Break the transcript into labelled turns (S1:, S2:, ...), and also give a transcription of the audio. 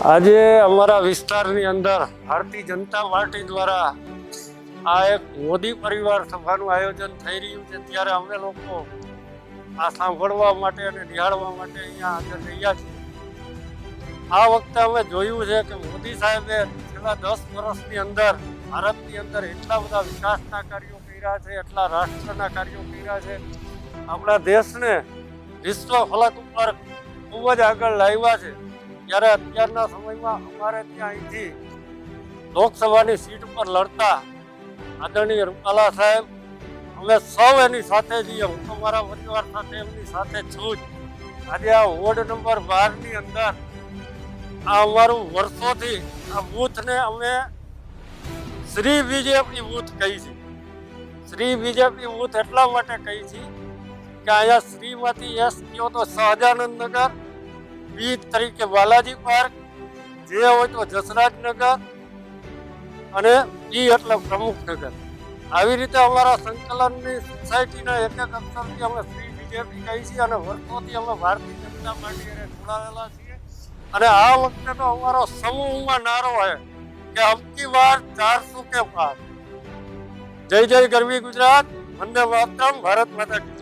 S1: આજે અમારા વિસ્તારની અંદર ભારતીય જનતા પાર્ટી દ્વારા આ એક મોદી પરિવાર સભાનું આયોજન થઈ રહ્યું છે, ત્યારે અમે લોકો આ સાંભળવા માટે અને નિહાળવા માટે અહીંયા હાજર રહ્યા છીએ. આ વખતે અમે જોયું છે કે મોદી સાહેબે છેલ્લા 10 વર્ષની અંદર ભારતની અંદર એટલા બધા વિકાસના કાર્યો કર્યા છે, એટલા રાષ્ટ્રના કાર્યો કર્યા છે, આપણા દેશને વિશ્વ ફલક ઉપર ખૂબ જ આગળ લાવ્યા છે. ત્યારે અત્યારના સમયમાં અમારે ત્યાં અહીંથી લોકસભાની સીટ પર લડતા આદરણીય રૂપાલા સાહેબ, અમે સૌ એની સાથે જઈએ. હું તો મારા પરિવાર સાથે એમની સાથે છું જ. આજે આ વોર્ડ નંબર 12 ની અંદર આ અમારું વર્ષોથી આ બૂથને અમે શ્રી બીજેપી બૂથ કહી છે. શ્રી બીજેપી બૂથ એટલા માટે કહી છે કે અહીંયા શ્રીમાંથી એસ કયો તો સહજાનંદ નગર, બી તરીકે બાલાજી પાર્ક, જે હોય તો જસરાજનગર અને ઈ એટલે પ્રમુખનગર. આવી રીતે અમારા સંકલનની સોસાયટીના એક એક અક્ષરથી અમે શ્રી બીજેપી કહી છીએ અને વર્ષોથી અમે ભારતીય જનતા પાર્ટી જોડાયેલા છીએ. અને આ વખતે તો અમારો સમૂહમાં નારો છે કે અબકી બાર 400 કે પાર. જય જય ગરવી ગુજરાત, વંદે માતરમ, ભારત માતા કી.